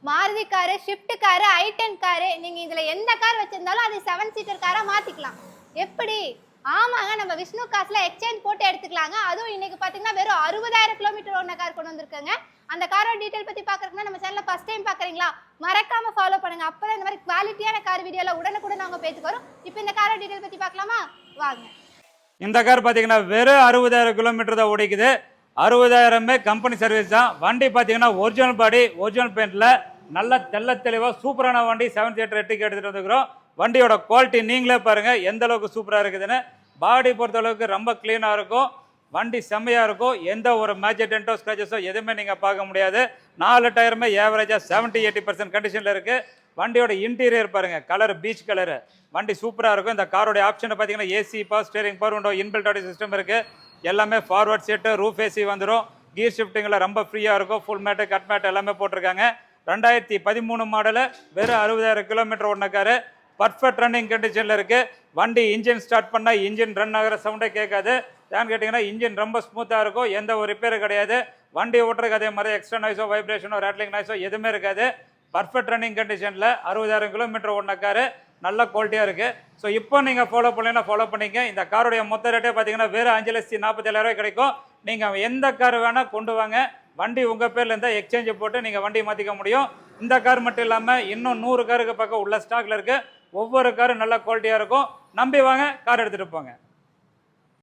Maruti car, shift car, i10 car, நீங்க இதுல எந்த கார் வச்சிருந்தாலும் அது 7 சீட்டர் காரா மாத்திக்கலாம். எப்படி? ஆமாங்க, நம்ம விஷ்ணு காசுல எக்ஸ்சேஞ்ச் போட்டு எடுத்துக்கலாங்க. அதுவும் இன்னைக்கு பாத்தீங்கன்னா வெறும் 60,000 கிலோமீட்டர் ஓடின கார் கொண்டு வந்திருக்கேங்க. அந்த காரோட டீடைல் பத்தி பாக்குறதுக்கு நம்ம சேனலை ஃபர்ஸ்ட் டைம் பாக்குறீங்களா, மறக்காம ஃபாலோ பண்ணுங்க. அப்பதான் இந்த மாதிரி குவாலிட்டியான கார் வீடியோல உடனுக்குடன் அவங்க பேஜுக்கு வரும். இப்போ இந்த காரோட டீடைல் பத்தி பார்க்கலாமா, வாங்க. இந்த கார் பார்த்தீங்கன்னா வெறும் 60,000 கிலோமீட்டர் தான் ஓடிக்குது. 60,000மே கம்பெனி சர்வீஸ் தான். வண்டி பார்த்தீங்கன்னா ஒரிஜினல் பாடி, ஒரிஜினல் பெயிண்டில் நல்ல தெள்ள தெளிவாக சூப்பரான வண்டி 7 சீட்டர் எட்டுக்கு எடுத்துகிட்டு வந்துக்கிறோம். வண்டியோட குவாலிட்டி நீங்களே பாருங்கள் எந்த அளவுக்கு சூப்பராக இருக்குதுன்னு. பாடி பொறுத்த அளவுக்கு ரொம்ப க்ளீனாக இருக்கும். வண்டி செம்மையாக இருக்கும். எந்த ஒரு மேஜர் டென்ட்டோ ஸ்க்ராச்சஸோ எதுவுமே நீங்கள் பார்க்க முடியாது. 4 டயருமே ஏவரேஜாக 70-80% கண்டிஷனில் இருக்குது. வண்டியோட இன்டீரியர் பாருங்கள், கலர் பீச் கலரு. வண்டி சூப்பராக இருக்கும். இந்த காரோடைய ஆப்ஷனை பார்த்தீங்கன்னா AC power, steering power window, inbuilt audio system இருக்குது. எல்லாமே ஃபார்வர்ட் சீட்டு, ரூஃப் ஏசி வந்துடும். கீர் ஷிஃப்டிங்கில் ரொம்ப ஃப்ரீயாக இருக்கும். ஃபுல் மேட்டு, கட் மேட்டு எல்லாமே போட்டிருக்காங்க. 2013 மாடலு, வெறும் 60,000 கிலோமீட்டர் ஓடின காரு. பர்ஃபெக்ட் ரன்னிங் கண்டிஷனில் இருக்குது. வண்டி இன்ஜின் ஸ்டார்ட் பண்ணால் இன்ஜின் ரன் ஆகிற சவுண்டே கேட்காது. ஏன்னு கேட்டிங்கன்னா இன்ஜின் ரொம்ப ஸ்மூத்தாக இருக்கும். எந்த ஒரு ரிப்பேரும் கிடையாது. வண்டி ஓட்டுறதுக்கு அதே மாதிரி எக்ஸ்ட்ரா நாய்ஸோ, வைப்ரேஷனோ, ரேட்லிங் நாய்ஸோ எதுவுமே இருக்காது. பர்ஃபெக்ட் ரன்னிங் கண்டிஷனில் 60,000 கிலோமீட்டர் ஓடின காரு, நல்ல குவாலிட்டியாக இருக்குது. ஸோ இப்போ நீங்கள் ஃபாலோ பண்ணீங்கன்னா ஃபாலோ பண்ணிங்க. இந்த காரோடைய மொத்த ரேட்டே பார்த்தீங்கன்னா வெறும் 5,47,000 கிடைக்கும். நீங்கள் எந்த கார் வேணால் கொண்டு வாங்க. வண்டி உங்கள் பேரில் இருந்தால் எக்ஸ்சேஞ்சு போட்டு நீங்கள் வண்டி மாற்றிக்க முடியும். இந்த கார் மட்டும் இல்லாமல் இன்னும் 100 காருக்கு பக்கம் உள்ள ஸ்டாக்கில் இருக்குது. ஒவ்வொரு காரும் நல்ல குவாலிட்டியாக இருக்கும். நம்பி வாங்க, கார் எடுத்துகிட்டு போங்க.